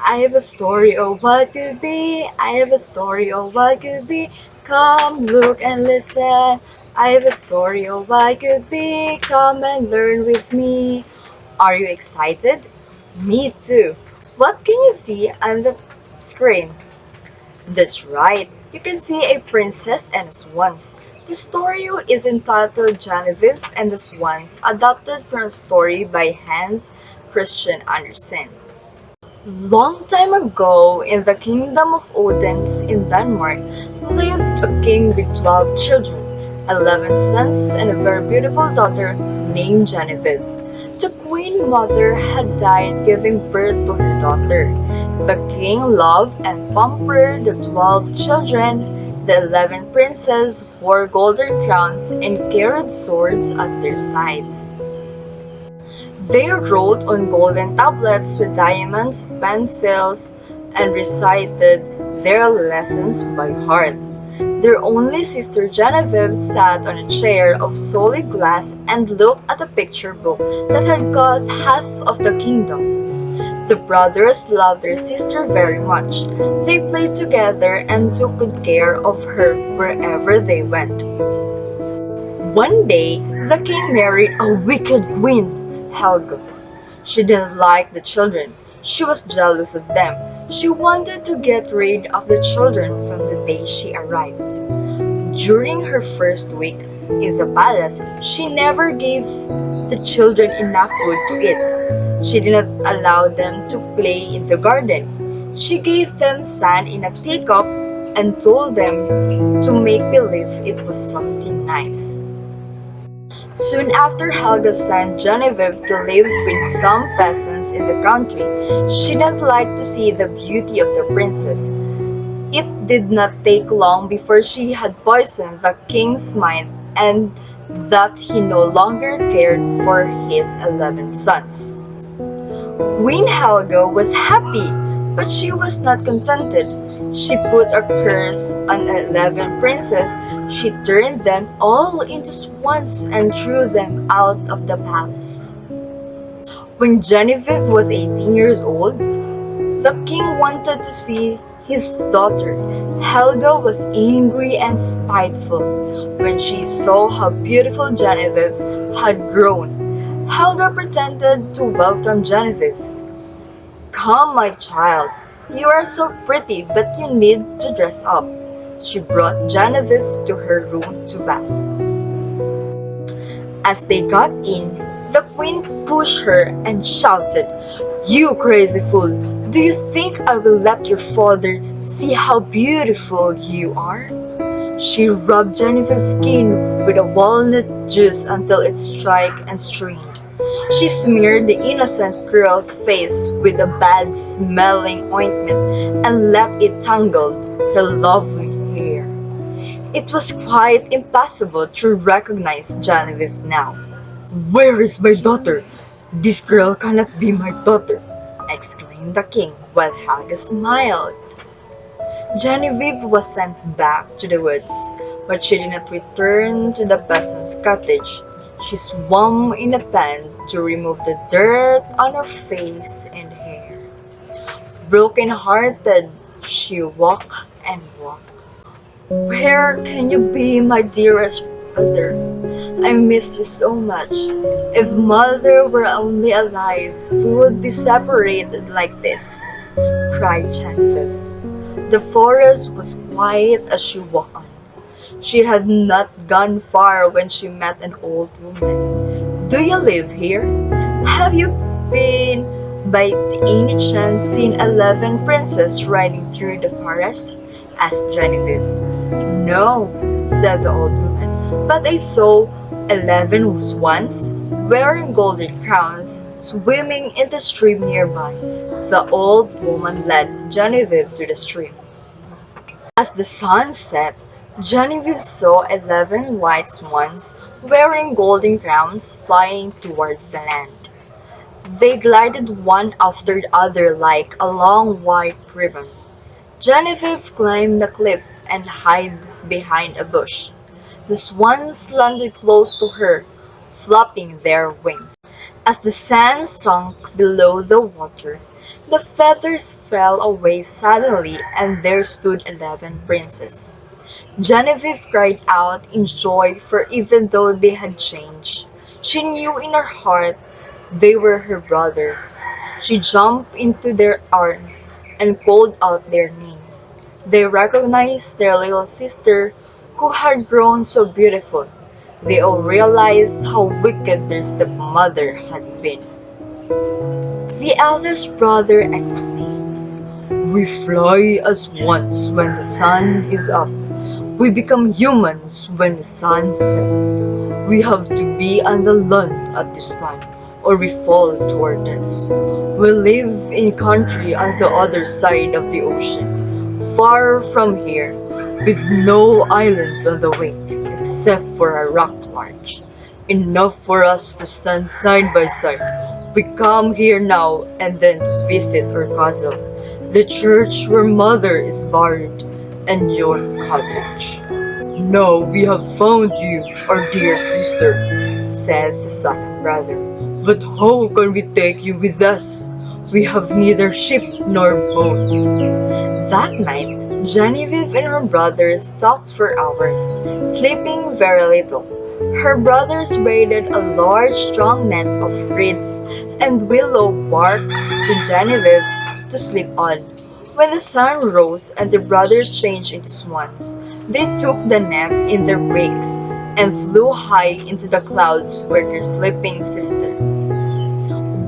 I have a story of what could be. I have a story of what could be. Come, look and listen. I have a story of what could be. Come and learn with me. Are you excited? Me too. What can you see on the screen? That's right. You can see a princess and swans. The story is entitled Genevieve and the Swans, adapted from a story by Hans Christian Andersen. Long time ago, in the kingdom of Odense in Denmark, lived a king with 12 children, 11 sons, and a very beautiful daughter named Genevieve. The queen mother had died giving birth to her daughter. The king loved and pampered the 12 children. The 11 princes wore golden crowns and carried swords at their sides. They wrote on golden tablets with diamonds, pencils, and recited their lessons by heart. Their only sister Genevieve sat on a chair of solid glass and looked at a picture book that had cost half of the kingdom. The brothers loved their sister very much. They played together and took good care of her wherever they went. One day, the king married a wicked queen, Helga. She didn't like the children. She was jealous of them. She wanted to get rid of the children from the day she arrived. During her first week in the palace, she never gave the children enough food to eat. She did not allow them to play in the garden. She gave them sand in a teacup and told them to make believe it was something nice. Soon after Helga sent Genevieve to live with some peasants in the country, she didn't like to see the beauty of the princess. It did not take long before she had poisoned the king's mind and that he no longer cared for his 11 sons. Queen Helga was happy, but she was not contented. She put a curse on 11 princes. She turned them all into swans and threw them out of the palace. When Genevieve was 18 years old, the king wanted to see his daughter. Helga was angry and spiteful when she saw how beautiful Genevieve had grown. Helga pretended to welcome Genevieve. "Come, my child. You are so pretty, but you need to dress up." She brought Genevieve to her room to bath. As they got in, the queen pushed her and shouted, "You crazy fool! Do you think I will let your father see how beautiful you are?" She rubbed Genevieve's skin with a walnut juice until it struck and streamed. She smeared the innocent girl's face with a bad-smelling ointment and let it tangle her lovely hair. It was quite impossible to recognize Genevieve now. "Where is my daughter? This girl cannot be my daughter," exclaimed the king while Helga smiled. Genevieve was sent back to the woods, but she did not return to the peasant's cottage. She swam in a pond to remove the dirt on her face and hair. Broken-hearted, she walked and walked. "Where can you be, my dearest brother? I miss you so much. If mother were only alive, we would be separated like this," cried Genevieve. The forest was quiet as she walked on. She had not gone far when she met an old woman. "Do you live here? Have you been by any chance seen 11 princes riding through the forest?" asked Genevieve. "No," said the old woman, "but I saw 11 swans wearing golden crowns swimming in the stream nearby." The old woman led Genevieve to the stream. As the sun set, Genevieve saw 11 white swans wearing golden crowns flying towards the land. They glided one after the other like a long white ribbon. Genevieve climbed the cliff and hid behind a bush. The swans landed close to her, flapping their wings. As the sand sunk below the water, The feathers fell away suddenly, and there stood 11 princes. Genevieve cried out in joy, for even though they had changed, she knew in her heart they were her brothers. She jumped into their arms and called out their names. They recognized their little sister who had grown so beautiful. They all realized how wicked their stepmother had been. The eldest brother explained, "We fly as once when the sun is up. We become humans when the sun sets. We have to be on the land at this time, or we fall to our deaths. We live in country on the other side of the ocean, far from here, with no islands on the way, except for a rock large, enough for us to stand side by side. We come here now and then to visit our castle, the church where mother is buried, and your cottage." "Now we have found you, our dear sister," said the second brother. "But how can we take you with us? We have neither ship nor boat." That night, Genevieve and her brothers talked for hours, sleeping very little. Her brothers braided a large strong net of reeds and willow bark to Genevieve to sleep on. When the sun rose and the brothers changed into swans, they took the net in their beaks and flew high into the clouds where their sleeping sister.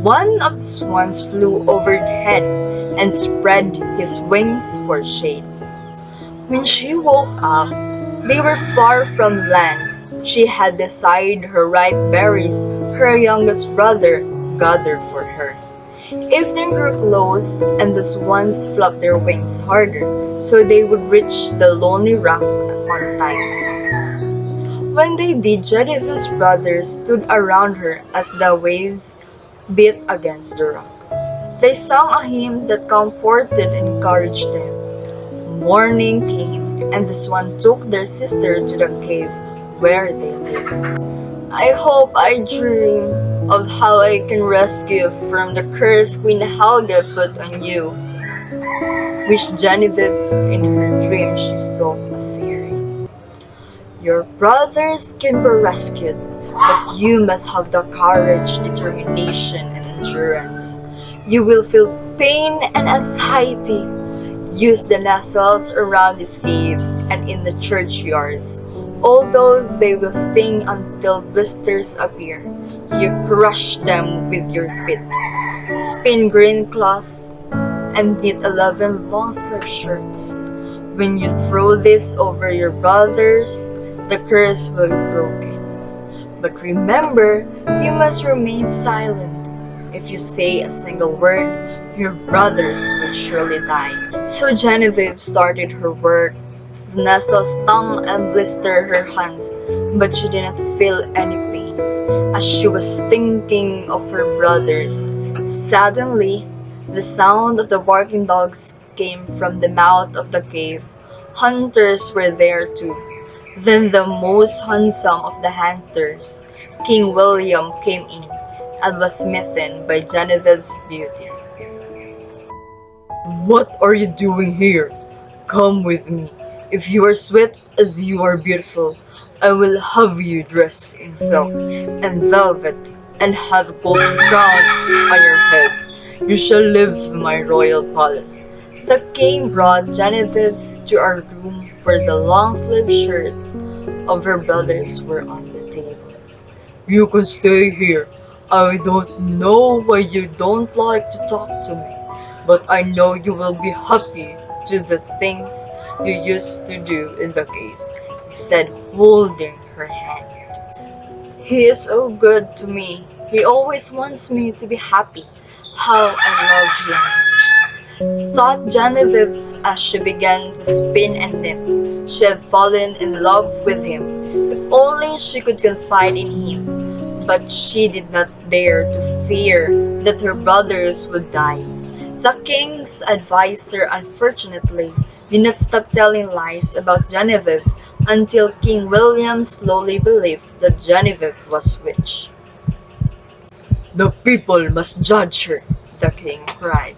One of the swans flew overhead and spread his wings for shade. When she woke up, they were far from land. She had beside her ripe berries her youngest brother gathered for her. Evening grew close, and the swans flapped their wings harder, so they would reach the lonely rock on time. When they did, Genevieve's brothers stood around her as the waves beat against the rock. They sang a hymn that comforted and encouraged them. Morning came, and the swan took their sister to the cave where they lived. "I hope I dream of how I can rescue you from the curse Queen Helga put on you," wished Genevieve in her dream she saw a fairy. "Your brothers can be rescued, but you must have the courage, determination, and endurance. You will feel pain and anxiety. Use the nettles around this cave and in the churchyards. Although they will sting until blisters appear, you crush them with your feet. Spin green cloth and knit 11 long-sleeved shirts. When you throw this over your brothers, the curse will be broken. But remember, you must remain silent. If you say a single word, your brothers will surely die." So Genevieve started her work. The nettles stung and blistered her hands, but she did not feel any pain. As she was thinking of her brothers, suddenly the sound of the barking dogs came from the mouth of the cave. Hunters were there too. Then the most handsome of the hunters, King William, came in and was smitten by Genevieve's beauty. "What are you doing here? Come with me. If you are sweet as you are beautiful, I will have you dressed in silk and velvet and have a golden crown on your head. You shall live in my royal palace." The king brought Genevieve to a room where the long-sleeved shirts of her brothers were on the table. "You can stay here. I don't know why you don't like to talk to me, but I know you will be happy to do the things you used to do in the cave," he said, holding her hand. "He is so good to me. He always wants me to be happy. How I love him," thought Genevieve as she began to spin and knit. She had fallen in love with him. If only she could confide in him. But she did not dare to fear that her brothers would die. The king's adviser, unfortunately, did not stop telling lies about Genevieve until King William slowly believed that Genevieve was witch. "The people must judge her," the king cried.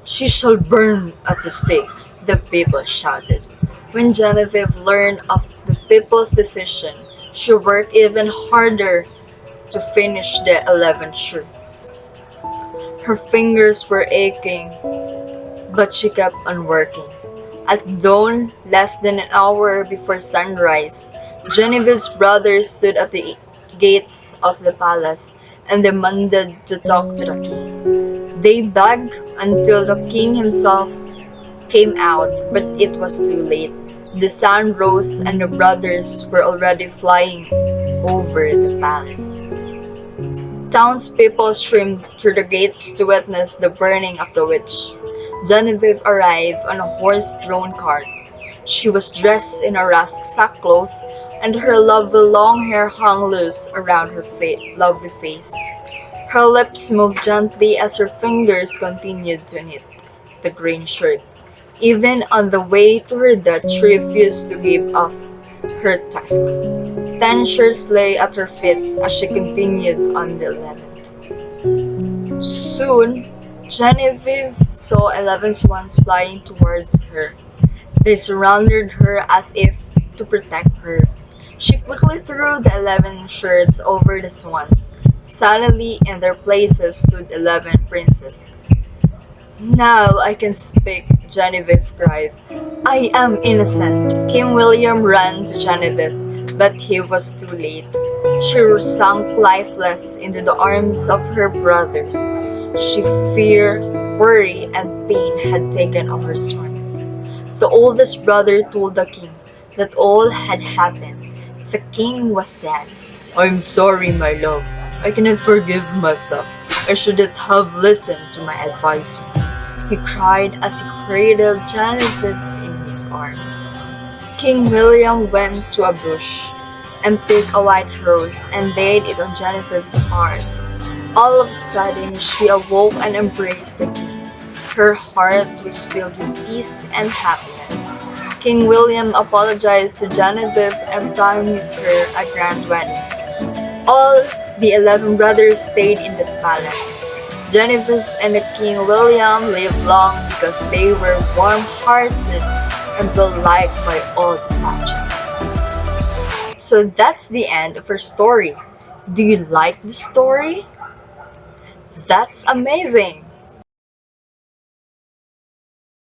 "She shall burn at the stake," the people shouted. When Genevieve learned of the people's decision, she worked even harder to finish the 11th shirt. Her fingers were aching, but she kept on working. At dawn, less than an hour before sunrise, Genevieve's brothers stood at the gates of the palace and demanded to talk to the king. They begged until the king himself came out, but it was too late. The sun rose and the brothers were already flying over the palace. Townspeople streamed through the gates to witness the burning of the witch. Genevieve arrived on a horse-drawn cart. She was dressed in a rough sackcloth, and her lovely long hair hung loose around her lovely face. Her lips moved gently as her fingers continued to knit the green shirt. Even on the way to her death, she refused to give up her task. 10 shirts lay at her feet as she continued on the 11th. Soon, Genevieve saw 11 swans flying towards her. They surrounded her as if to protect her. She quickly threw the 11 shirts over the swans. Suddenly, in their places stood 11 princes. "Now I can speak," Genevieve cried. "I am innocent." King William ran to Genevieve, but he was too late. She sunk lifeless into the arms of her brothers. Fear, worry, and pain had taken over strength. The oldest brother told the king that all had happened. The king was sad. "I'm sorry, my love. I cannot forgive myself. I shouldn't have listened to my advice," he cried as he cradled Genevieve in his arms. King William went to a bush and picked a white rose and laid it on Genevieve's heart. All of a sudden, she awoke and embraced the king. Her heart was filled with peace and happiness. King William apologized to Genevieve and promised her a grand wedding. All the 11 brothers stayed in the palace. Genevieve and the King William lived long because they were warm-hearted and well-liked by all the subjects. So that's the end of her story. Do you like the story? That's amazing!